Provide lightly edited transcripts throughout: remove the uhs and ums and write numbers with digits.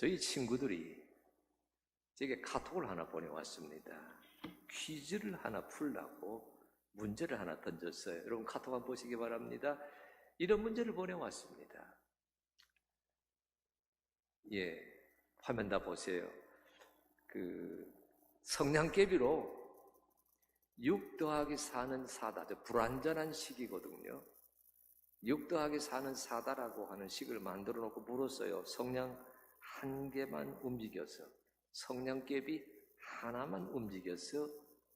저희 친구들이 제게 카톡을 하나 보내왔습니다. 퀴즈를 하나 풀라고 문제를 하나 던졌어요. 여러분 카톡 한번 보시기 바랍니다. 이런 문제를 보내왔습니다. 예, 화면 다 보세요. 성냥개비로 6 더하기 4는 4다. 불완전한 식이거든요. 6 더하기 4는 4다라고 하는 식을 만들어 놓고 물었어요. 성냥 한 개만 움직여서, 성냥개비 하나만 움직여서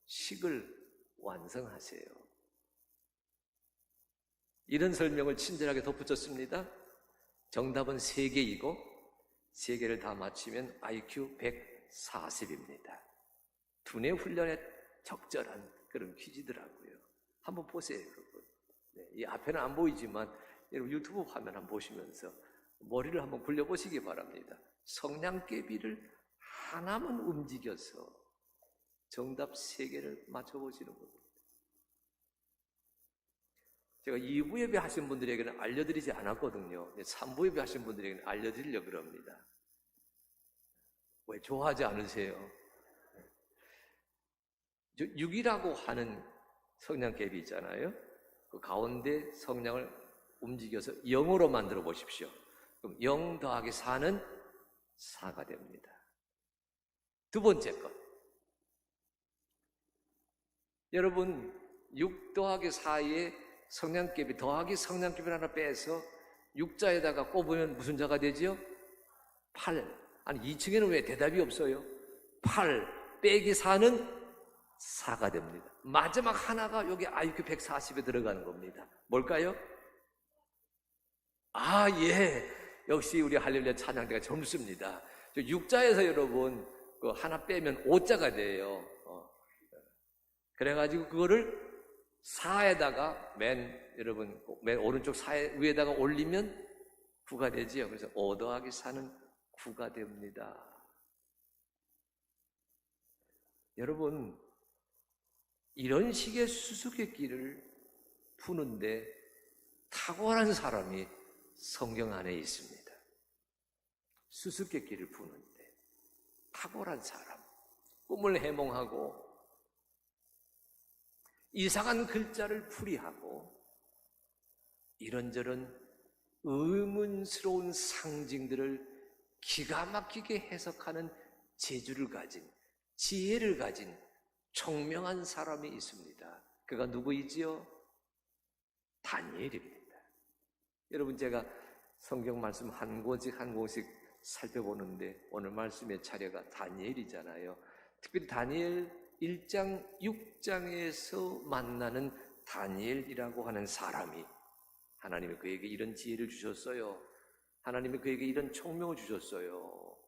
식을 완성하세요. 이런 설명을 친절하게 덧붙였습니다. 정답은 3개이고 3개를 다 맞히면 IQ 140입니다. 두뇌 훈련에 적절한 그런 퀴즈더라고요. 한번 보세요, 여러분. 네, 이 앞에는 안 보이지만 여러분 유튜브 화면 한번 보시면서 머리를 한번 굴려보시기 바랍니다. 성냥개비를 하나만 움직여서 정답 3개를 맞춰보시는 겁니다. 제가 2부 예배 하신 분들에게는 알려드리지 않았거든요. 3부 예배 하신 분들에게는 알려드리려고 그럽니다. 왜 좋아하지 않으세요? 6이라고 하는 성냥개비 있잖아요. 그 가운데 성냥을 움직여서 0으로 만들어 보십시오. 그럼 0 더하기 4는 4가 됩니다. 두 번째 것. 여러분 6 더하기 4에 성냥개비 더하기 성냥개비를 하나 빼서 6자에다가 꼽으면 무슨 자가 되죠? 8. 아니 2층에는 왜 대답이 없어요? 8 빼기 4는 4가 됩니다. 마지막 하나가 여기 IQ 140에 들어가는 겁니다. 뭘까요? 아, 예. 역시 우리 할렐루야 찬양대가 젊습니다. 6자에서 여러분 그 하나 빼면 5자가 돼요. 그래가지고 그거를 4에다가 여러분 맨 오른쪽 4 위에다가 올리면 9가 되지요. 그래서 5 더하기 4는 9가 됩니다. 여러분 이런 식의 수수께끼를 푸는데 탁월한 사람이 성경 안에 있습니다. 수수께끼를 푸는데 탁월한 사람, 꿈을 해몽하고 이상한 글자를 풀이하고 이런저런 의문스러운 상징들을 기가 막히게 해석하는 재주를 가진, 지혜를 가진 총명한 사람이 있습니다. 그가 누구이지요? 다니엘입니다. 여러분 제가 성경 말씀 한 권씩 한 권씩 살펴보는데 오늘 말씀의 차례가 다니엘이잖아요. 특별히 다니엘 1장, 6장에서 만나는 다니엘이라고 하는 사람이 하나님이 그에게 이런 지혜를 주셨어요. 하나님이 그에게 이런 총명을 주셨어요.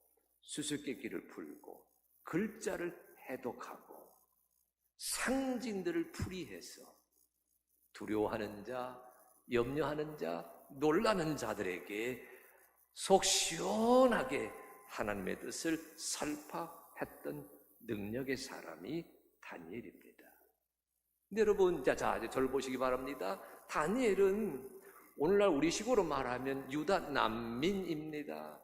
수수께끼를 풀고 글자를 해독하고 상징들을 풀이해서 두려워하는 자, 염려하는 자, 놀라는 자들에게 속 시원하게 하나님의 뜻을 설파했던 능력의 사람이 다니엘입니다. 근데 여러분, 자, 이제 저를 보시기 바랍니다. 다니엘은 오늘날 우리식으로 말하면 유다 난민입니다.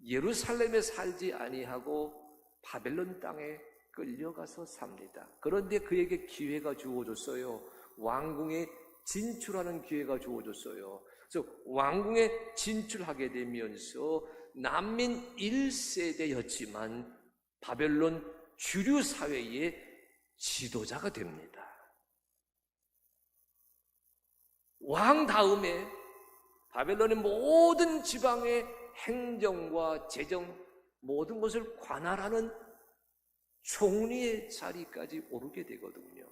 예루살렘에 살지 아니하고 바벨론 땅에 끌려가서 삽니다. 그런데 그에게 기회가 주어졌어요. 왕궁에 진출하는 기회가 주어졌어요. 그래서 왕궁에 진출하게 되면서 난민 1세대였지만 바벨론 주류 사회의 지도자가 됩니다. 왕 다음에 바벨론의 모든 지방의 행정과 재정 모든 것을 관할하는 총리의 자리까지 오르게 되거든요.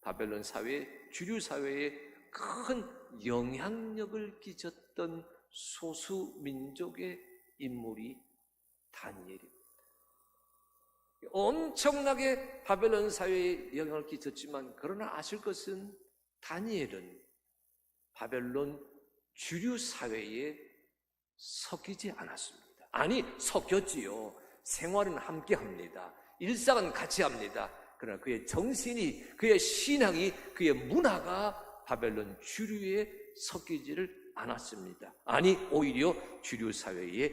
바벨론 사회, 주류 사회에 큰 영향력을 끼쳤던 소수 민족의 인물이 다니엘입니다. 엄청나게 바벨론 사회에 영향을 끼쳤지만 그러나 아실 것은 다니엘은 바벨론 주류 사회에 섞이지 않았습니다. 아니, 섞였지요. 생활은 함께 합니다. 일상은 같이 합니다. 그러나 그의 정신이, 그의 신앙이, 그의 문화가 바벨론 주류에 섞이지를 않았습니다. 아니, 오히려 주류 사회에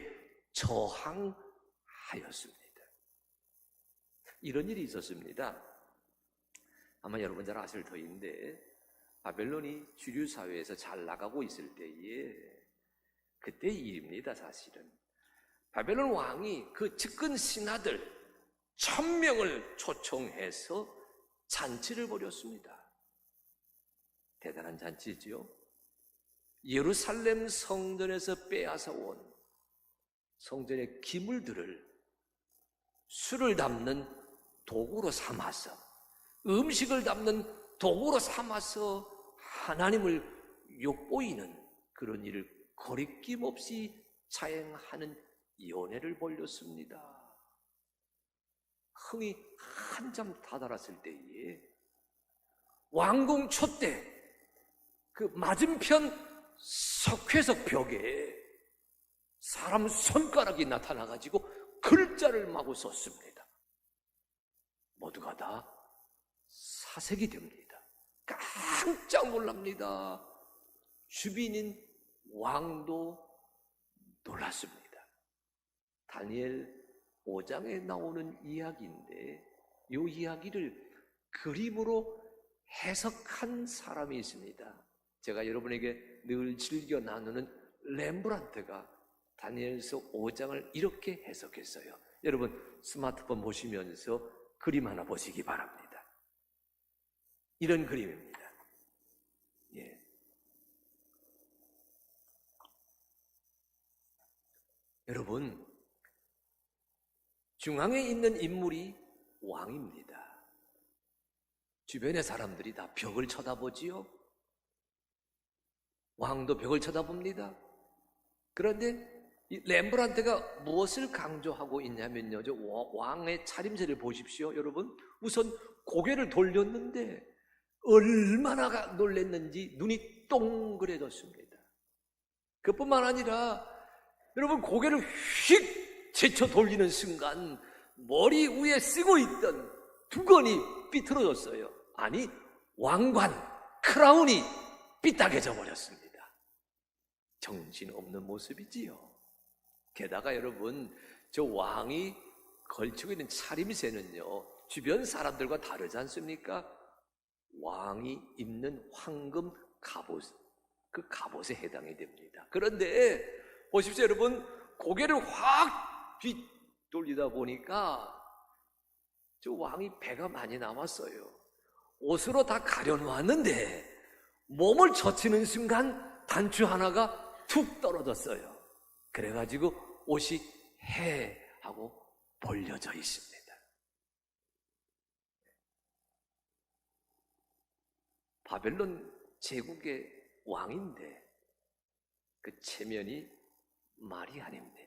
저항하였습니다. 이런 일이 있었습니다. 아마 여러분 잘 아실 터인데 바벨론이 주류 사회에서 잘 나가고 있을 때에 그때 일입니다. 사실은 바벨론 왕이 그 측근 신하들 1000명을 초청해서 잔치를 벌였습니다. 대단한 잔치지요. 예루살렘 성전에서 빼앗아 온 성전의 기물들을 술을 담는 도구로 삼아서, 음식을 담는 도구로 삼아서 하나님을 욕보이는 그런 일을 거리낌 없이 자행하는 연회를 벌였습니다. 흥이 한참 다다랐을 때에 왕궁 촛대 그 맞은편 석회석 벽에 사람 손가락이 나타나가지고 글자를 마구 썼습니다. 모두가 다 사색이 됩니다. 깜짝 놀랍니다. 주빈인 왕도 놀랐습니다. 다니엘 5장에 나오는 이야기인데 이 이야기를 그림으로 해석한 사람이 있습니다. 제가 여러분에게 늘 즐겨 나누는 렘브란트가 다니엘서 5장을 이렇게 해석했어요. 여러분 스마트폰 보시면서 그림 하나 보시기 바랍니다. 이런 그림입니다. 예. 여러분, 중앙에 있는 인물이 왕입니다. 주변의 사람들이 다 벽을 쳐다보지요. 왕도 벽을 쳐다봅니다. 그런데 이 렘브란트가 무엇을 강조하고 있냐면요, 저 왕의 차림새를 보십시오. 여러분, 우선 고개를 돌렸는데 얼마나 놀랐는지 눈이 동그래졌습니다. 그뿐만 아니라 여러분, 고개를 휙 제쳐 돌리는 순간 머리 위에 쓰고 있던 두건이 삐뚤어졌어요. 아니, 왕관, 크라운이 삐딱해져 버렸습니다. 정신없는 모습이지요. 게다가 여러분, 저 왕이 걸치고 있는 차림새는요, 주변 사람들과 다르지 않습니까? 왕이 입는 황금 갑옷, 그 갑옷에 해당이 됩니다. 그런데 보십시오, 여러분, 고개를 확 뒤돌리다 보니까 저 왕이 배가 많이 남았어요. 옷으로 다 가려놓았는데 몸을 젖히는 순간 단추 하나가 툭 떨어졌어요. 그래가지고 옷이 해 하고 벌려져 있습니다. 바벨론 제국의 왕인데 그 체면이 말이 아닙니다.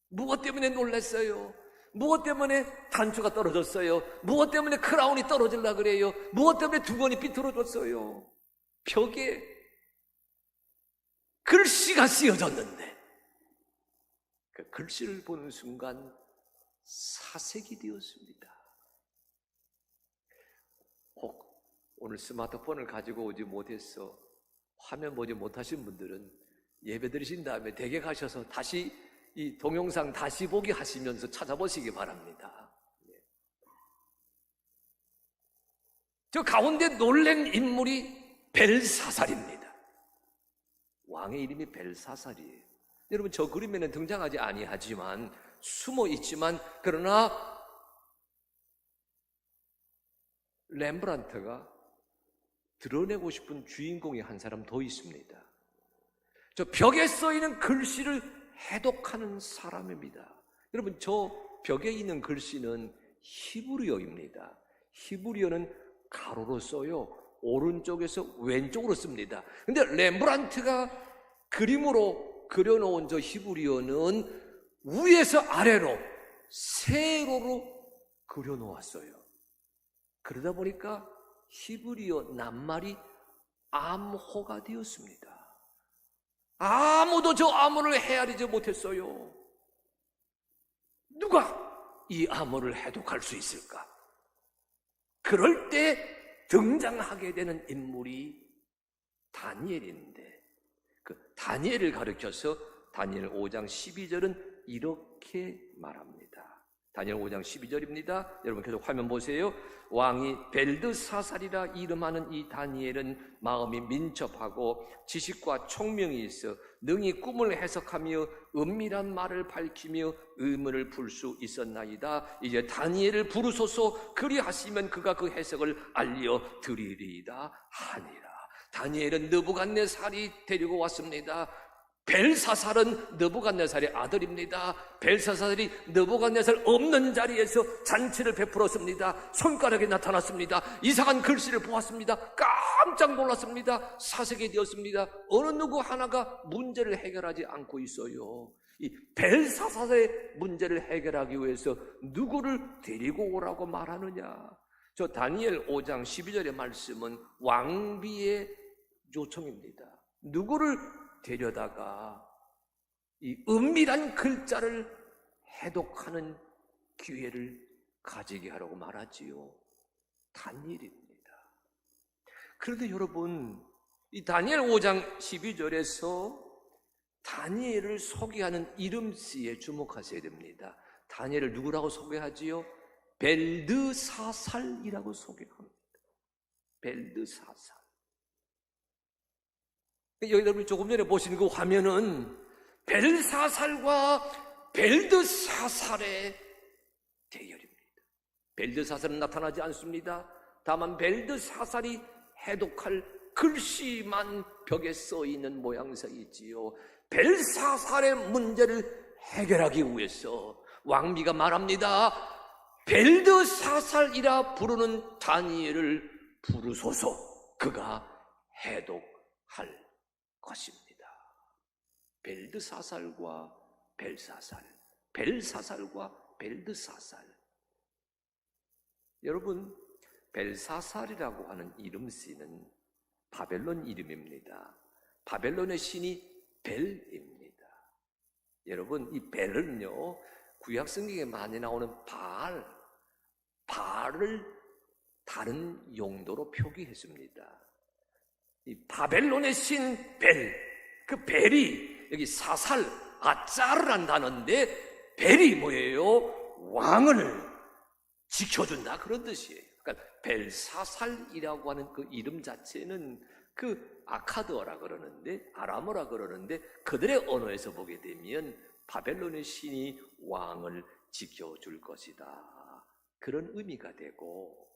무엇 때문에 놀랐어요? 무엇 때문에 단추가 떨어졌어요? 무엇 때문에 크라운이 떨어지려고 그래요? 무엇 때문에 두건이 삐뚤어졌어요? 벽에 글씨가 쓰여졌는데 그 글씨를 보는 순간 사색이 되었습니다. 혹 오늘 스마트폰을 가지고 오지 못해서 화면 보지 못하신 분들은 예배 드리신 다음에 댁에 가셔서 다시 이 동영상 다시 보기 하시면서 찾아보시기 바랍니다. 저 가운데 놀란 인물이 벨사살입니다. 왕의 이름이 벨사살이에요. 여러분, 저 그림에는 등장하지 아니하지만 숨어 있지만, 그러나 렘브란트가 드러내고 싶은 주인공이 한 사람 더 있습니다. 저 벽에 써있는 글씨를 해독하는 사람입니다. 여러분, 저 벽에 있는 글씨는 히브리어입니다. 히브리어는 가로로 써요. 오른쪽에서 왼쪽으로 씁니다. 근데 렘브란트가 그림으로 그려놓은 저 히브리어는 위에서 아래로 세로로 그려놓았어요. 그러다 보니까 히브리어 낱말이 암호가 되었습니다. 아무도 저 암호를 헤아리지 못했어요. 누가 이 암호를 해독할 수 있을까? 그럴 때 등장하게 되는 인물이 다니엘인데, 그 다니엘을 가리켜서 다니엘 5장 12절은 이렇게 말합니다. 다니엘 5장 12절입니다. 여러분 계속 화면 보세요. 왕이 벨드사살이라 이름하는 이 다니엘은 마음이 민첩하고 지식과 총명이 있어 능히 꿈을 해석하며 은밀한 말을 밝히며 의문을 풀 수 있었나이다. 이제 다니엘을 부르소서. 그리하시면 그가 그 해석을 알려드리리이다 하니라. 다니엘은 느부갓네살이 데리고 왔습니다. 벨사살은 느부갓네살의 아들입니다. 벨사살이 느부갓네살 없는 자리에서 잔치를 베풀었습니다. 손가락에 나타났습니다. 이상한 글씨를 보았습니다. 깜짝 놀랐습니다. 사색이 되었습니다. 어느 누구 하나가 문제를 해결하지 않고 있어요. 이 벨사살의 문제를 해결하기 위해서 누구를 데리고 오라고 말하느냐? 저 다니엘 5장 12절의 말씀은 왕비의 요청입니다. 누구를 데려다가 이 은밀한 글자를 해독하는 기회를 가지게 하라고 말하지요. 다니엘입니다. 그런데 여러분, 이 다니엘 5장 12절에서 다니엘을 소개하는 이름씨에 주목하셔야 됩니다. 다니엘을 누구라고 소개하지요? 벨드사살이라고 소개합니다. 벨드사살. 여러분이 조금 전에 보신 그 화면은 벨사살과 벨드사살의 대결입니다. 벨드사살은 나타나지 않습니다. 다만 벨드사살이 해독할 글씨만 벽에 써 있는 모양새이지요. 벨사살의 문제를 해결하기 위해서 왕비가 말합니다. 벨드사살이라 부르는 다니엘을 부르소서. 그가 해독할 것입니다. 벨드사살과 벨사살, 벨사살과 벨드사살. 여러분, 벨사살이라고 하는 이름씨는 바벨론 이름입니다. 바벨론의 신이 벨입니다. 여러분, 이 벨은요, 구약 성경에 많이 나오는 바알을 다른 용도로 표기했습니다. 이 바벨론의 신 벨, 그 벨이 여기 사살, 아짜르란 단어인데 벨이 뭐예요? 왕을 지켜준다 그런 뜻이에요. 그러니까 벨사살이라고 하는 그 이름 자체는 그 아카드어라 그러는데, 아람어라 그러는데 그들의 언어에서 보게 되면 바벨론의 신이 왕을 지켜줄 것이다 그런 의미가 되고,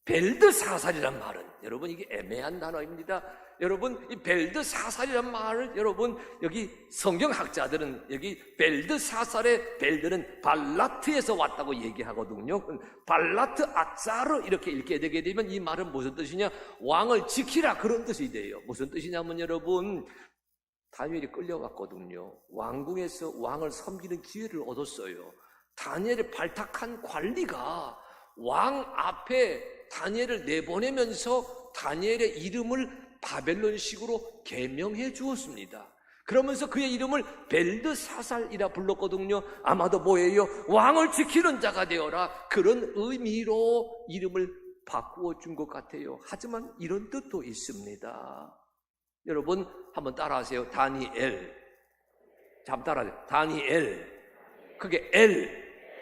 벨드사살이란 말은 여러분 이게 애매한 단어입니다. 여러분 이 벨드사살이란 말을 여러분 여기 성경학자들은 여기 벨드사살의 벨드는 발라트에서 왔다고 얘기하거든요. 발라트 아짜르 이렇게 읽게 되게 되면 이 말은 무슨 뜻이냐? 왕을 지키라 그런 뜻이 돼요. 무슨 뜻이냐면 여러분 다니엘이 끌려갔거든요. 왕궁에서 왕을 섬기는 기회를 얻었어요. 다니엘을 발탁한 관리가 왕 앞에 다니엘을 내보내면서 다니엘의 이름을 바벨론식으로 개명해 주었습니다. 그러면서 그의 이름을 벨드사살이라 불렀거든요. 아마도 뭐예요? 왕을 지키는 자가 되어라 그런 의미로 이름을 바꾸어 준 것 같아요. 하지만 이런 뜻도 있습니다. 여러분 한번 따라하세요. 다니엘. 한번 따라하세요. 다니엘. 그게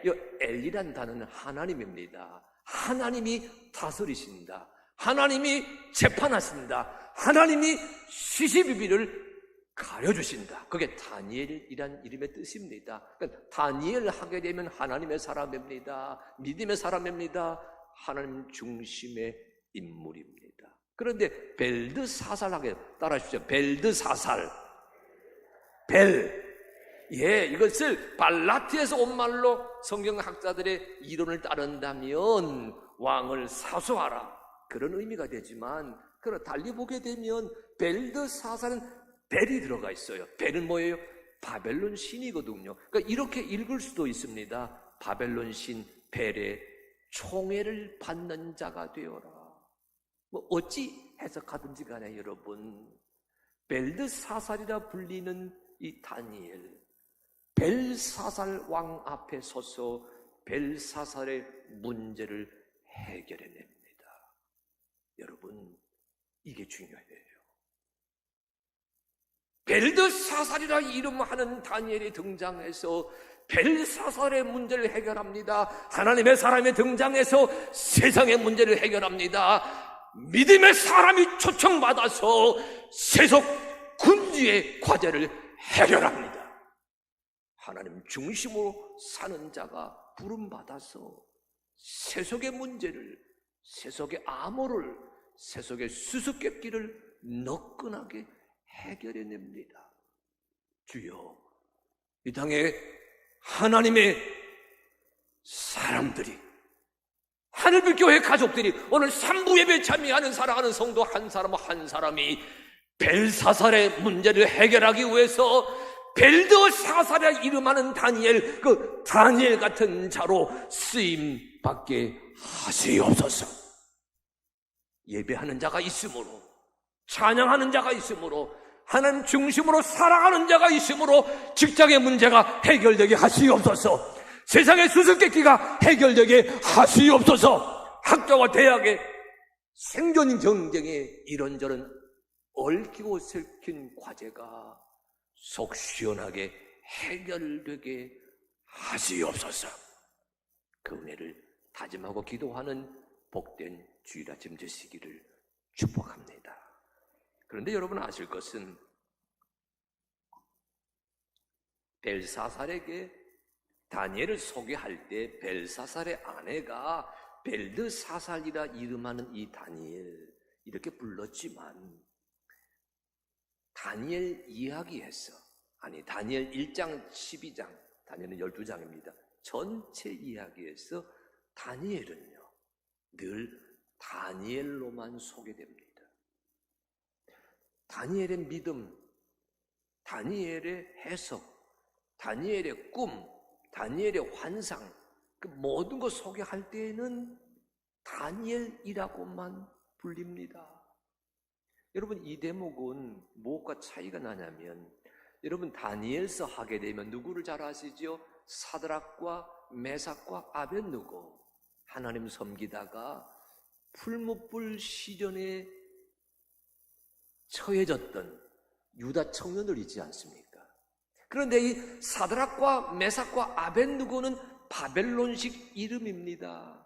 이 엘이란 단어는 하나님입니다. 하나님이 다스리신다. 하나님이 재판하신다. 하나님이 시시비비를 가려주신다. 그게 다니엘이란 이름의 뜻입니다. 그러니까 다니엘 하게 되면 하나님의 사람입니다. 믿음의 사람입니다. 하나님 중심의 인물입니다. 그런데 벨드사살 하게 따라하십시오. 벨드사살. 이것을 발라트에서 온 말로 성경학자들의 이론을 따른다면 왕을 사수하라 그런 의미가 되지만, 그러나 달리 보게 되면 벨드사살은 벨이 들어가 있어요. 벨은 뭐예요? 바벨론 신이거든요. 그러니까 이렇게 읽을 수도 있습니다. 바벨론 신 벨의 총애를 받는 자가 되어라. 뭐 어찌 해석하든지 간에 여러분, 벨드사살이라 불리는 이 다니엘, 벨사살 왕 앞에 서서 벨사살의 문제를 해결해냅니다. 여러분, 이게 중요해요. 벨드사살이라 이름하는 다니엘이 등장해서 벨사살의 문제를 해결합니다. 하나님의 사람이 등장해서 세상의 문제를 해결합니다. 믿음의 사람이 초청받아서 세속 군주의 과제를 해결합니다. 하나님 중심으로 사는 자가 부름받아서 세속의 문제를, 세속의 암호를, 세속의 수수께끼를 너끈하게 해결해냅니다. 주여, 이 땅에 하나님의 사람들이, 하늘빛교회 가족들이, 오늘 3부 예배 참여하는 사랑하는 성도 한 사람 한 사람이 벨사살의 문제를 해결하기 위해서 벨드사살이라 이름하는 다니엘, 그 다니엘 같은 자로 쓰임 받게 하시옵소서. 예배하는 자가 있으므로, 찬양하는 자가 있으므로, 하나님 중심으로 살아가는 자가 있으므로 직장의 문제가 해결되게 하시옵소서. 세상의 수수께끼가 해결되게 하시옵소서. 학교와 대학의 생존 경쟁에 이런저런 얽히고 설킨 과제가 속 시원하게 해결되게 하시옵소서. 그 은혜를 다짐하고 기도하는 복된 주일 아침 되시기를 축복합니다. 그런데 여러분 아실 것은 벨사살에게 다니엘을 소개할 때 벨사살의 아내가 벨드사살이라 이름하는 이 다니엘 이렇게 불렀지만 다니엘 이야기에서, 아니 다니엘 1장 12장, 다니엘은 12장입니다. 전체 이야기에서 다니엘은요 늘 다니엘로만 소개됩니다. 다니엘의 믿음, 다니엘의 해석, 다니엘의 꿈, 다니엘의 환상, 그 모든 것 소개할 때에는 다니엘이라고만 불립니다. 여러분 이 대목은 무엇과 차이가 나냐면, 여러분 다니엘서 하게 되면 누구를 잘 아시죠? 사드락과 메삭과 아벳느고, 하나님 섬기다가 풀무불 시련에 처해졌던 유다 청년들 있지 않습니까? 그런데 이 사드락과 메삭과 아벳느고는 바벨론식 이름입니다.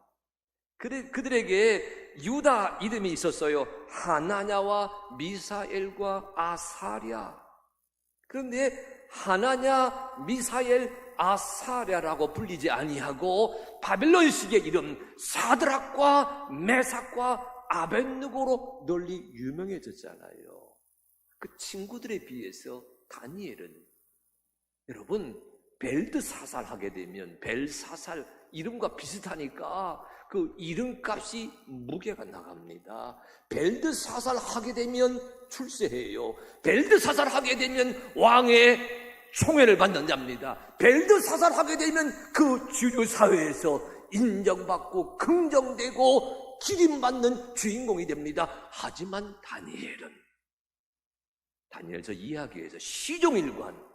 그들에게 유다 이름이 있었어요. 하나냐와 미사엘과 아사랴. 그런데 하나냐, 미사엘, 아사랴라고 불리지 아니하고 바벨론식의 이름 사드락과 메삭과 아벳느고로 널리 유명해졌잖아요. 그 친구들에 비해서 다니엘은, 여러분 벨드사살 하게 되면 벨사살 이름과 비슷하니까 그 이름값이 무게가 나갑니다. 벨드사살 하게 되면 출세해요. 벨드사살 하게 되면 왕의 총애를 받는 자입니다. 벨드사살 하게 되면 그 주류 사회에서 인정받고 긍정되고 기림받는 주인공이 됩니다. 하지만 다니엘서 이야기에서 시종일관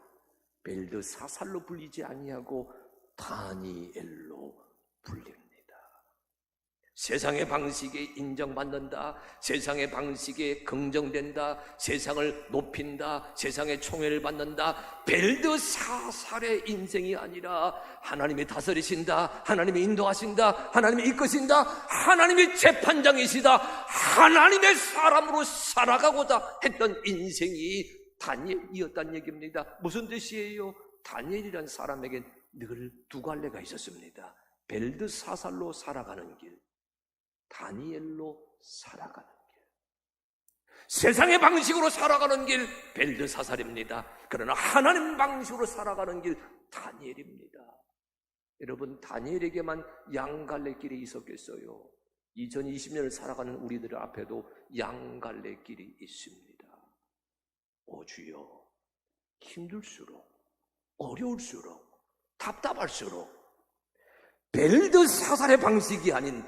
벨드사살로 불리지 아니하고 다니엘로 불립니다. 세상의 방식에 인정받는다, 세상의 방식에 긍정된다, 세상을 높인다, 세상의 총애를 받는다, 벨드사살의 인생이 아니라 하나님이 다스리신다, 하나님이 인도하신다, 하나님이 이끄신다, 하나님이 재판장이시다, 하나님의 사람으로 살아가고자 했던 인생이 다니엘이었다는 얘기입니다. 무슨 뜻이에요? 다니엘이라는 사람에겐 늘 두 갈래가 있었습니다. 벨드사살로 살아가는 길, 다니엘로 살아가는 길. 세상의 방식으로 살아가는 길 벨드사살입니다. 그러나 하나님 방식으로 살아가는 길 다니엘입니다. 여러분 다니엘에게만 양갈래길이 있었겠어요? 2020년을 살아가는 우리들 앞에도 양갈래길이 있습니다. 오 주여, 힘들수록, 어려울수록, 답답할수록 벨드사살의 방식이 아닌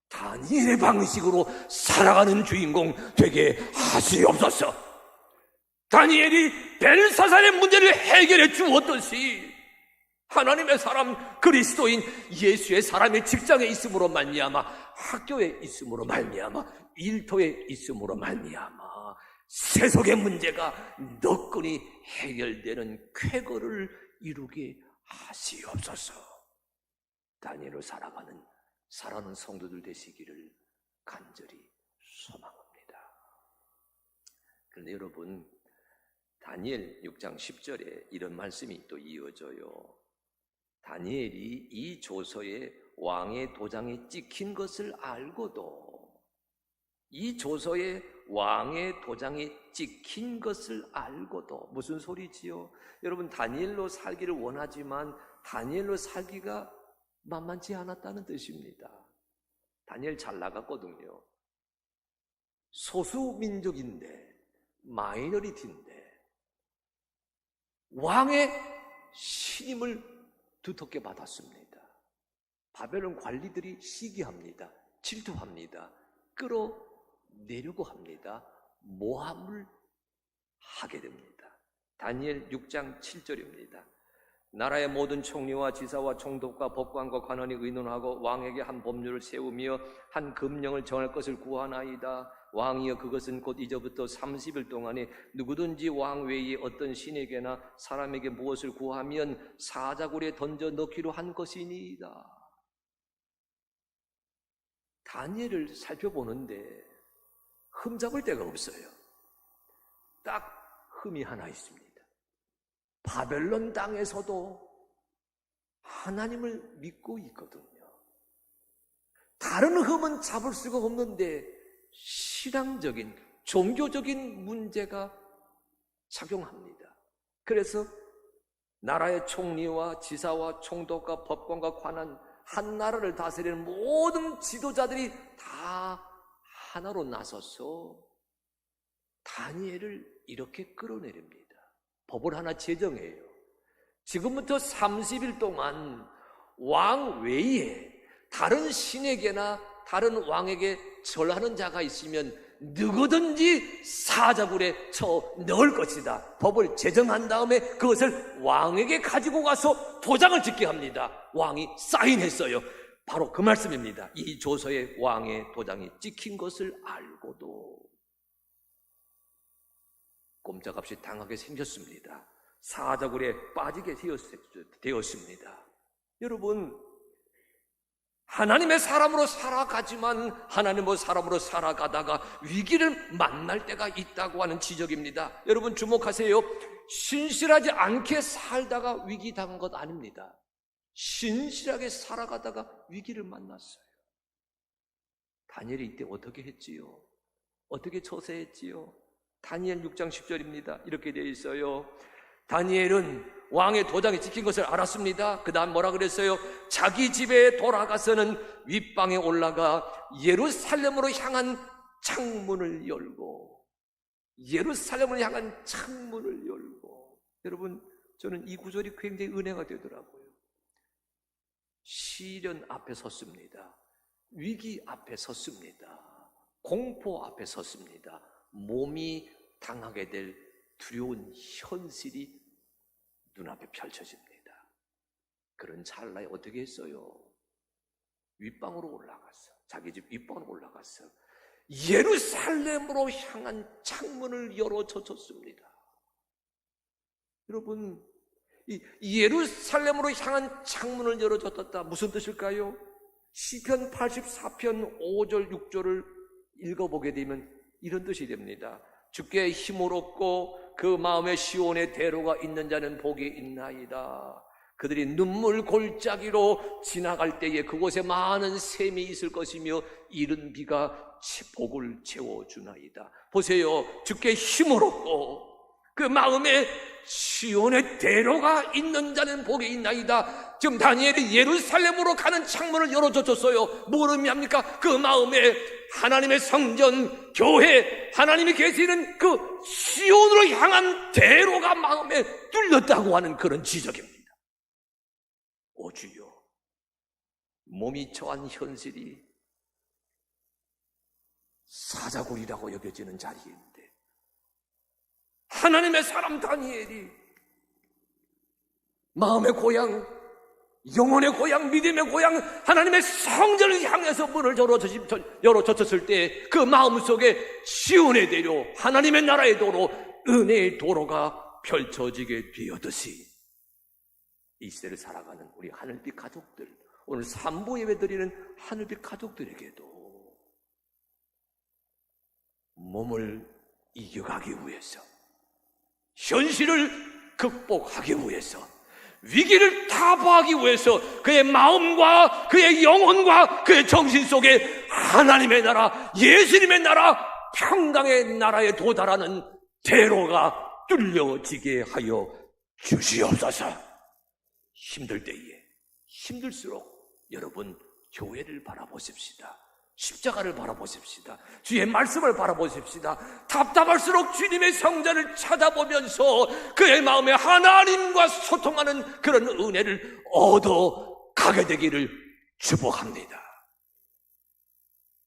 다니엘의 방식으로 살아가는 주인공 되게 하시옵소서. 다니엘이 벨사살의 문제를 해결해 주었듯이 하나님의 사람 그리스도인 예수의 사람의 직장에 있음으로 말미암아, 학교에 있음으로 말미암아, 일터에 있음으로 말미암아 세속의 문제가 너끈히 해결되는 쾌거를 이루게 하시옵소서. 다니엘로 살아가는 성도들 되시기를 간절히 소망합니다. 그런데 여러분, 다니엘 6장 10절에 이런 말씀이 또 이어져요. 다니엘이 이 조서에 왕의 도장이 찍힌 것을 알고도, 이 조서에 왕의 도장이 찍힌 것을 알고도, 무슨 소리지요? 여러분, 다니엘로 살기를 원하지만 다니엘로 살기가 만만치 않았다는 뜻입니다. 다니엘 잘 나갔거든요. 소수민족인데, 마이너리티인데 왕의 신임을 두텁게 받았습니다. 바벨론 관리들이 시기합니다. 질투합니다. 끌어내려고 합니다. 모함을 하게 됩니다. 다니엘 6장 7절입니다. 나라의 모든 총리와 지사와 총독과 법관과 관원이 의논하고 왕에게 한 법률을 세우며 한 금령을 정할 것을 구하나이다. 왕이여, 그것은 곧 이제부터 30일 동안에 누구든지 왕 외에 어떤 신에게나 사람에게 무엇을 구하면 사자굴에 던져 넣기로 한 것이니이다. 다니엘을 살펴보는데 흠잡을 데가 없어요. 딱 흠이 하나 있습니다. 바벨론 땅에서도 하나님을 믿고 있거든요. 다른 흠은 잡을 수가 없는데 신앙적인, 종교적인 문제가 작용합니다. 그래서 나라의 총리와 지사와 총독과 법관과 관한, 한 나라를 다스리는 모든 지도자들이 다 하나로 나서서 다니엘을 이렇게 끌어내립니다. 법을 하나 제정해요. 지금부터 30일 동안 왕 외에 다른 신에게나 다른 왕에게 절하는 자가 있으면 누구든지 사자굴에 쳐 넣을 것이다. 법을 제정한 다음에 그것을 왕에게 가지고 가서 도장을 찍게 합니다. 왕이 사인했어요. 바로 그 말씀입니다. 이 조서에 왕의 도장이 찍힌 것을 알고도 꼼짝없이 당하게 생겼습니다. 사자굴에 빠지게 되었습니다. 여러분, 하나님의 사람으로 살아가지만 하나님의 사람으로 살아가다가 위기를 만날 때가 있다고 하는 지적입니다. 여러분 주목하세요. 신실하지 않게 살다가 위기 당한 것 아닙니다. 신실하게 살아가다가 위기를 만났어요. 다니엘이 이때 어떻게 했지요? 어떻게 처세했지요? 다니엘 6장 10절입니다. 이렇게 되어 있어요. 다니엘은 왕의 도장이 찍힌 것을 알았습니다. 그 다음 뭐라 그랬어요? 자기 집에 돌아가서는 윗방에 올라가 예루살렘으로 향한 창문을 열고, 예루살렘을 향한 창문을 열고. 여러분, 저는 이 구절이 굉장히 은혜가 되더라고요. 시련 앞에 섰습니다. 위기 앞에 섰습니다. 공포 앞에 섰습니다. 몸이 당하게 될 두려운 현실이 눈앞에 펼쳐집니다. 그런 찰나에 어떻게 했어요? 윗방으로 올라갔어. 자기 집 윗방으로 올라갔어. 예루살렘으로 향한 창문을 열어 젖혔습니다. 여러분, 이 예루살렘으로 향한 창문을 열어 젖혔다. 무슨 뜻일까요? 시편 84편 5절 6절을 읽어보게 되면 이런 뜻이 됩니다. 주께 힘을 얻고 그 마음에 시온의 대로가 있는 자는 복이 있나이다. 그들이 눈물 골짜기로 지나갈 때에 그곳에 많은 샘이 있을 것이며 이른 비가 복을 채워주나이다. 보세요. 주께 힘을 얻고 그 마음에 시온의 대로가 있는 자는 복이 있나이다. 지금 다니엘이 예루살렘으로 가는 창문을 열어줬어요. 뭘 의미합니까? 그 마음에 하나님의 성전, 교회, 하나님이 계시는 그 시온으로 향한 대로가 마음에 뚫렸다고 하는 그런 지적입니다. 오 주여, 몸이 처한 현실이 사자굴이라고 여겨지는 자리인데 하나님의 사람 다니엘이 마음의 고향 영혼의 고향, 믿음의 고향, 하나님의 성전을 향해서 문을 열어젖혔을 때 그 마음속에 시온의 대로, 하나님의 나라의 도로, 은혜의 도로가 펼쳐지게 되었듯이 이 시대를 살아가는 우리 하늘빛 가족들, 오늘 3부 예배 드리는 하늘빛 가족들에게도 몸을 이겨가기 위해서, 현실을 극복하기 위해서, 위기를 타파하기 위해서 그의 마음과 그의 영혼과 그의 정신 속에 하나님의 나라, 예수님의 나라, 평강의 나라에 도달하는 대로가 뚫려지게 하여 주시옵소서. 힘들 때에, 힘들수록 여러분 교회를 바라보십시다. 십자가를 바라보십시다. 주의 말씀을 바라보십시다. 답답할수록 주님의 성전을 찾아보면서 그의 마음에 하나님과 소통하는 그런 은혜를 얻어 가게 되기를 축복합니다.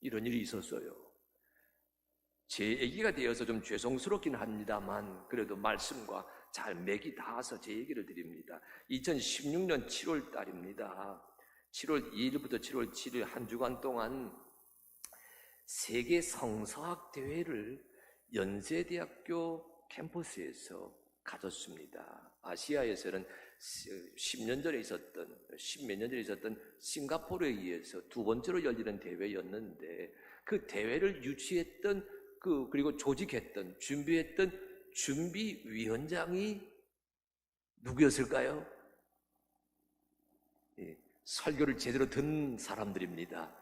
이런 일이 있었어요. 제 얘기가 되어서 좀 죄송스럽긴 합니다만 그래도 말씀과 잘 맥이 닿아서 제 얘기를 드립니다. 2016년 7월 달입니다. 7월 2일부터 7월 7일 한 주간 동안 세계 성서학 대회를 연세대학교 캠퍼스에서 가졌습니다. 아시아에서는 10년 전에 있었던, 10몇 년 전에 있었던 싱가포르에 의해서 두 번째로 열리는 대회였는데 그 대회를 유치했던 그리고 조직했던, 준비했던 준비위원장이 누구였을까요? 설교를 제대로 듣는 사람들입니다.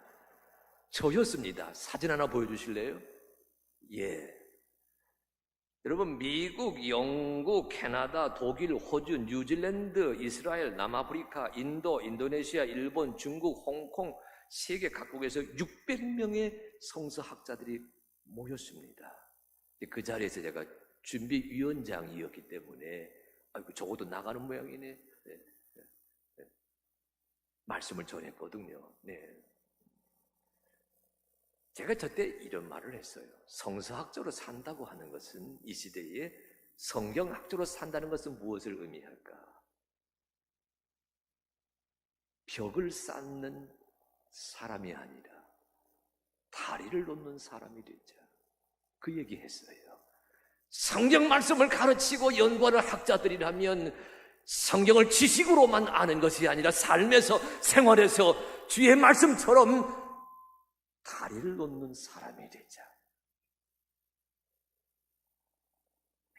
저였습니다. 사진 하나 보여주실래요? 예. 여러분, 미국, 영국, 캐나다, 독일, 호주, 뉴질랜드, 이스라엘, 남아프리카, 인도, 인도네시아, 일본, 중국, 홍콩, 세계 각국에서 600명의 성서학자들이 모였습니다. 그 자리에서 제가 준비위원장이었기 때문에 아이고 적어도 나가는 모양이네. 말씀을 전했거든요. 네. 제가 저때 이런 말을 했어요. 성서학적으로 산다고 하는 것은 이 시대에 성경학적으로 산다는 것은 무엇을 의미할까? 벽을 쌓는 사람이 아니라 다리를 놓는 사람이 되자. 그 얘기했어요. 성경 말씀을 가르치고 연구하는 학자들이라면 성경을 지식으로만 아는 것이 아니라 삶에서, 생활에서 주의 말씀처럼 다리를 놓는 사람이 되자.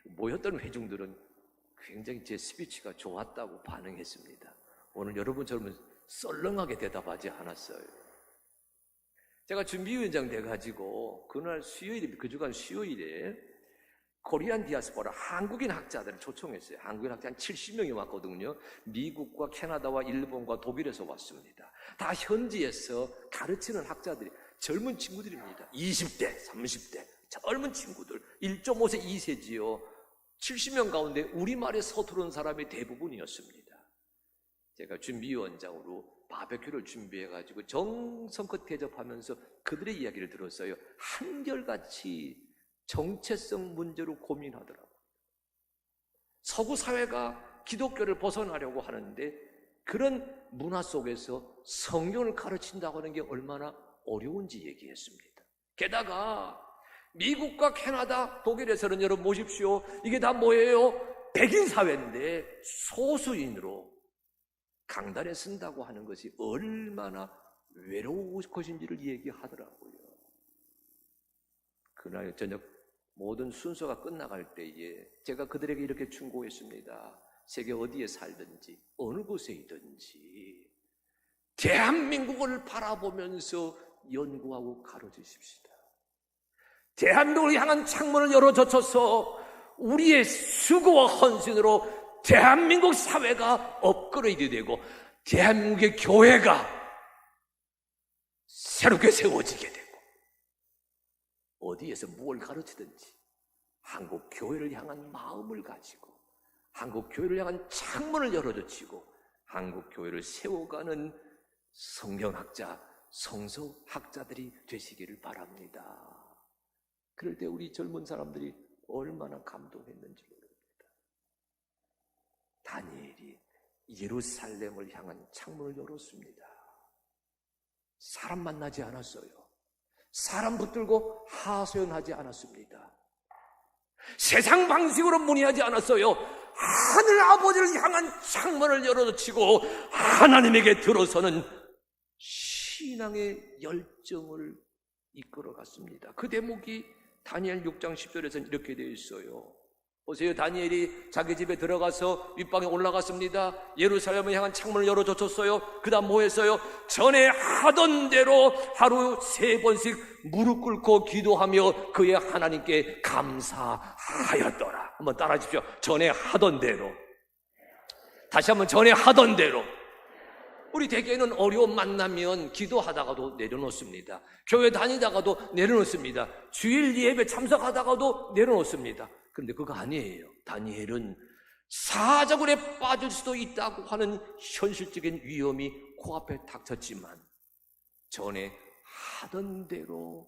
모였던 회중들은 굉장히 제 스피치가 좋았다고 반응했습니다. 오늘 여러분처럼 썰렁하게 대답하지 않았어요. 제가 준비위원장 돼가지고 그날 수요일에, 그 주간 수요일에 코리안 디아스포라 한국인 학자들을 초청했어요. 한국인 학자 한 70명이 왔거든요. 미국과 캐나다와 일본과 독일에서 왔습니다. 다 현지에서 가르치는 학자들이, 젊은 친구들입니다. 20대, 30대 젊은 친구들, 1.5세, 2세지요. 70명 가운데 우리말에 서투른 사람이 대부분이었습니다. 제가 준비위원장으로 바베큐를 준비해가지고 정성껏 대접하면서 그들의 이야기를 들었어요. 한결같이 정체성 문제로 고민하더라고요. 서구 사회가 기독교를 벗어나려고 하는데 그런 문화 속에서 성경을 가르친다고 하는 게 얼마나 어려운지 얘기했습니다. 게다가 미국과 캐나다, 독일에서는 여러분 보십시오. 이게 다 뭐예요? 백인 사회인데 소수인으로 강단에 쓴다고 하는 것이 얼마나 외로운 것인지를 얘기하더라고요. 그날 저녁 모든 순서가 끝나갈 때에 제가 그들에게 이렇게 충고했습니다. 세계 어디에 살든지 어느 곳에 있든지 대한민국을 바라보면서 연구하고 가르치십시다. 대한민국을 향한 창문을 열어젖혀서 우리의 수고와 헌신으로 대한민국 사회가 업그레이드 되고 대한민국의 교회가 새롭게 세워지게 되고 어디에서 무엇을 가르치든지 한국 교회를 향한 마음을 가지고 한국 교회를 향한 창문을 열어젖히고 한국 교회를 세워가는 성경학자, 성서학자들이 되시기를 바랍니다. 그럴 때 우리 젊은 사람들이 얼마나 감동했는지 모릅니다. 다니엘이 예루살렘을 향한 창문을 열었습니다. 사람 만나지 않았어요. 사람 붙들고 하소연하지 않았습니다. 세상 방식으로 문의하지 않았어요. 하늘 아버지를 향한 창문을 열어치고 하나님에게 들어서는 신앙의 열정을 이끌어갔습니다. 그 대목이 다니엘 6장 10절에서는 이렇게 되어 있어요. 보세요. 다니엘이 자기 집에 들어가서 윗방에 올라갔습니다. 예루살렘을 향한 창문을 열어젖혔어요. 그 다음 뭐 했어요? 전에 하던 대로 하루 3번씩 무릎 꿇고 기도하며 그의 하나님께 감사하였더라. 한번 따라 하십시오. 전에 하던 대로. 다시 한번 전에 하던 대로. 우리 대개는 어려움 만나면 기도하다가도 내려놓습니다. 교회 다니다가도 내려놓습니다. 주일 예배 참석하다가도 내려놓습니다. 그런데 그거 아니에요. 다니엘은 사자굴에 빠질 수도 있다고 하는 현실적인 위험이 코앞에 닥쳤지만 전에 하던 대로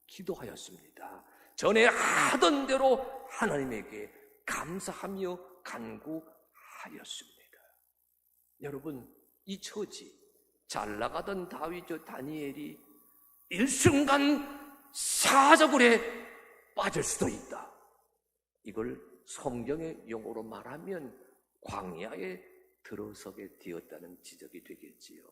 기도하였습니다. 전에 하던 대로 하나님에게 감사하며 간구하였습니다. 여러분, 이 처지, 잘 나가던 다윗 다니엘이 일순간 사자굴에 빠질 수도 있다. 이걸 성경의 용어로 말하면 광야에 들어서게 되었다는 지적이 되겠지요.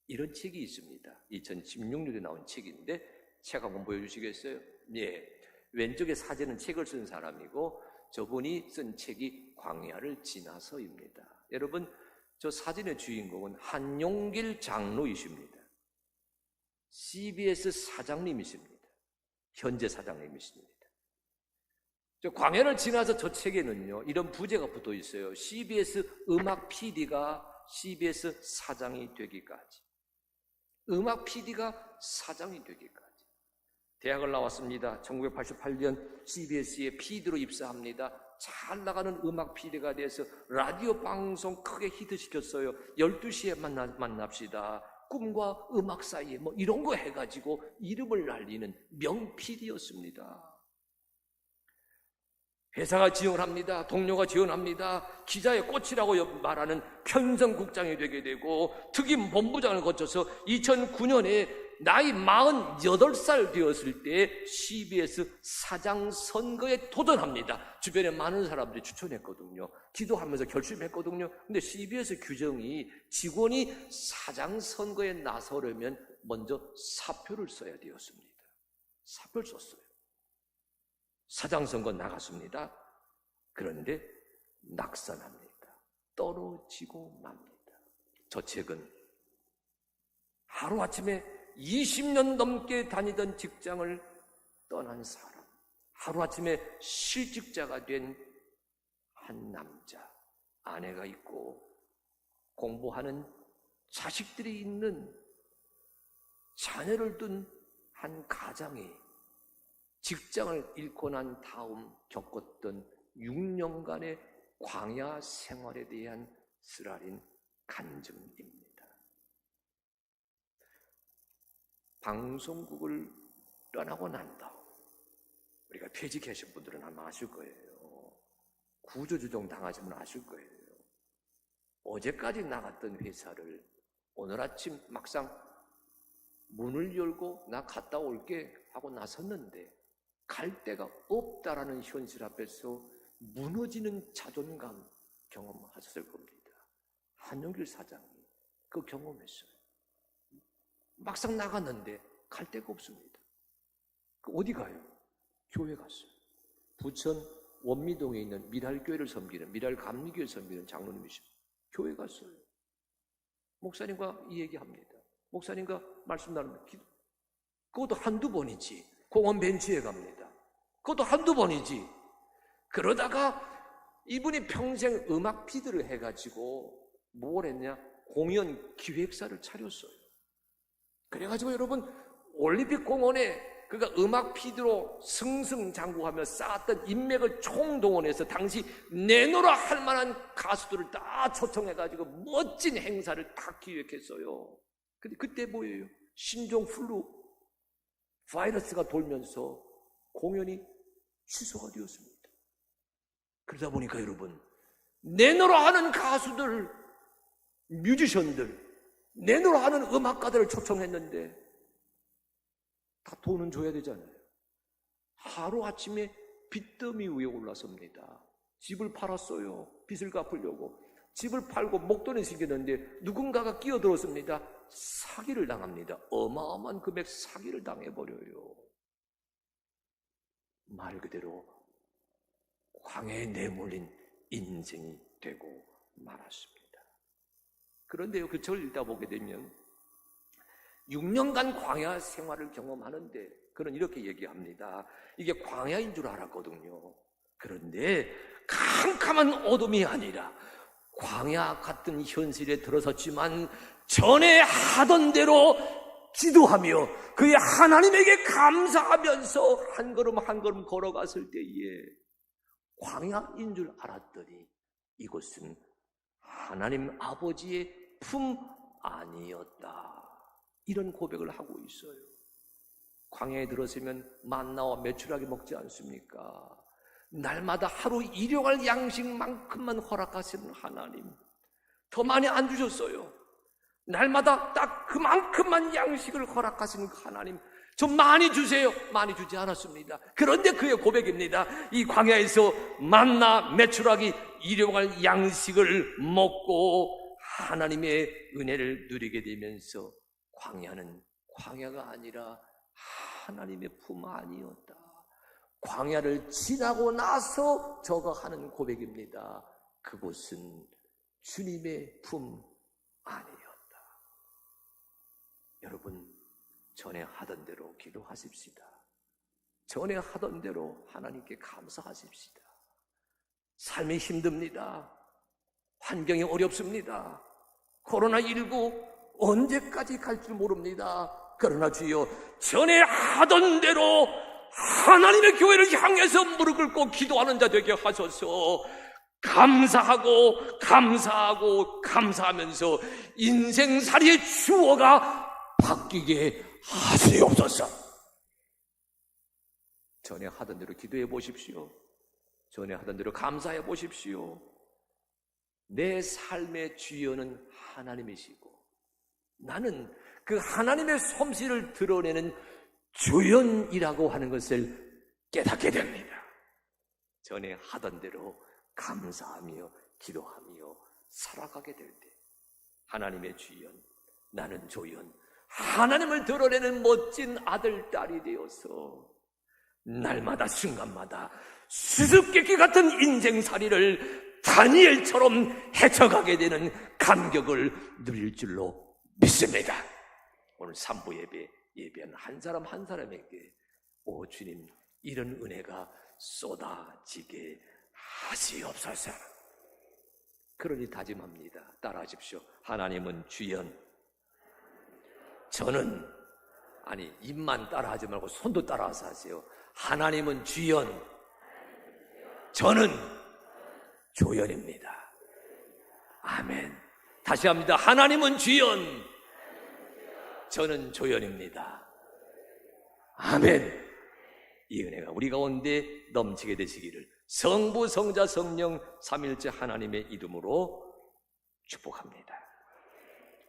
이런 책이 있습니다. 2016년에 나온 책인데 책 한번 보여주시겠어요? 예. 왼쪽에 사진은 책을 쓴 사람이고 저분이 쓴 책이 광야를 지나서입니다. 여러분, 저 사진의 주인공은 한용길 장로이십니다. CBS 사장님이십니다. 현재 사장님이십니다. 저 광야를 지나서 저 책에는요, 이런 부제가 붙어 있어요. CBS 음악 PD가 CBS 사장이 되기까지. 음악 PD가 사장이 되기까지. 대학을 나왔습니다. 1988년 CBS에 PD로 입사합니다. 잘 나가는 음악 PD가 돼서 라디오 방송 크게 히트시켰어요. 12시에 만납시다. 꿈과 음악 사이에 뭐 이런 거 해가지고 이름을 날리는 명 PD였습니다. 회사가 지원을 합니다. 동료가 지원합니다. 기자의 꽃이라고 말하는 편성국장이 되게 되고 특임 본부장을 거쳐서 2009년에 나이 48살 되었을 때 CBS 사장 선거에 도전합니다. 주변에 많은 사람들이 추천했거든요. 기도하면서 결심했거든요. 근데 CBS 규정이 직원이 사장 선거에 나서려면 먼저 사표를 써야 되었습니다. 사표를 썼어요. 사장 선거 나갔습니다. 그런데 낙선합니다. 떨어지고 맙니다. 저 책은 하루아침에 20년 넘게 다니던 직장을 떠난 사람, 하루아침에 실직자가 된 한 남자, 아내가 있고 공부하는 자식들이 있는 자녀를 둔 한 가장이 직장을 잃고 난 다음 겪었던 6년간의 광야 생활에 대한 쓰라린 간증입니다. 방송국을 떠나고 난 다음 우리가 퇴직하신 분들은 아마 아실 거예요. 구조조정 당하시면 아실 거예요. 어제까지 나갔던 회사를 오늘 아침 막상 문을 열고 나 갔다 올게 하고 나섰는데 갈 데가 없다라는 현실 앞에서 무너지는 자존감 경험하셨을 겁니다. 한용길 사장이 그 경험했어요. 막상 나갔는데 갈 데가 없습니다. 어디 가요? 교회 갔어요. 부천 원미동에 있는 미랄교회를 섬기는, 미랄감리교회를 섬기는 장로님이십니다. 교회 갔어요. 목사님과 이 얘기합니다. 목사님과 말씀 나누면 그것도 한두 번이지. 공원 벤치에 갑니다. 그것도 한두 번이지. 그러다가 이분이 평생 음악 PD를 해가지고 뭘 했냐? 공연 기획사를 차렸어요. 그래가지고 여러분 올림픽 공원에 그가 음악 PD로 승승장구하며 쌓았던 인맥을 총동원해서 당시 내노라 할 만한 가수들을 다 초청해가지고 멋진 행사를 다 기획했어요. 근데 그때 뭐예요? 신종 플루 바이러스가 돌면서 공연이 취소가 되었습니다. 그러다 보니까 여러분 내노라 하는 가수들, 뮤지션들, 내노라 하는 음악가들을 초청했는데 다 돈은 줘야 되잖아요. 하루아침에 빚더미 위에 올라섭니다. 집을 팔았어요. 빚을 갚으려고. 집을 팔고 목돈이 생겼는데 누군가가 끼어들었습니다. 사기를 당합니다. 어마어마한 금액 사기를 당해버려요. 말 그대로 광야에 내몰린 인생이 되고 말았습니다. 그런데요, 그 절 읽다 보게 되면 6년간 광야 생활을 경험하는데 그는 이렇게 얘기합니다. 이게 광야인 줄 알았거든요. 그런데 캄캄한 어둠이 아니라 광야 같은 현실에 들어섰지만 전에 하던 대로 기도하며 그의 하나님에게 감사하면서 한 걸음 한 걸음 걸어갔을 때에 광야인 줄 알았더니 이곳은 하나님 아버지의 품 아니었다. 이런 고백을 하고 있어요. 광야에 들어서면 만나와 메추라기 먹지 않습니까? 날마다 하루 일용할 양식만큼만 허락하시는 하나님, 더 많이 안 주셨어요. 날마다 딱 그만큼만 양식을 허락하시는 하나님, 좀 많이 주세요. 많이 주지 않았습니다. 그런데 그의 고백입니다. 이 광야에서 만나 메추라기 일용할 양식을 먹고 하나님의 은혜를 누리게 되면서 광야는 광야가 아니라 하나님의 품 아니었다. 광야를 지나고 나서 저가 하는 고백입니다. 그곳은 주님의 품 아니었다. 여러분, 전에 하던 대로 기도하십시다. 전에 하던 대로 하나님께 감사하십시다. 삶이 힘듭니다. 환경이 어렵습니다. 코로나19 언제까지 갈 줄 모릅니다. 그러나 주여, 전에 하던 대로 하나님의 교회를 향해서 무릎 꿇고 기도하는 자 되게 하소서. 감사하고 감사하고 감사하면서 인생살이의 주어가 바뀌게 하시옵소서. 전에 하던 대로 기도해 보십시오. 전에 하던 대로 감사해 보십시오. 내 삶의 주여는 하나님이시고 나는 그 하나님의 솜씨를 드러내는 조연이라고 하는 것을 깨닫게 됩니다. 전에 하던 대로 감사하며 기도하며 살아가게 될 때 하나님의 주연, 나는 조연, 하나님을 드러내는 멋진 아들, 딸이 되어서 날마다 순간마다 수수께끼 같은 인생살이를 다니엘처럼 헤쳐가게 되는 감격을 누릴 줄로 믿습니다. 오늘 3부 예배한 한 사람 한 사람에게 오 주님, 이런 은혜가 쏟아지게 하시옵소서. 그러니 다짐합니다. 따라하십시오. 하나님은 주연, 저는, 아니 입만 따라하지 말고 손도 따라서 하세요. 하나님은 주연, 저는 조연입니다. 아멘. 다시 합니다. 하나님은 주연, 저는 조연입니다. 아멘. 이 은혜가 우리 가운데 넘치게 되시기를 성부, 성자, 성령 삼일째 하나님의 이름으로 축복합니다.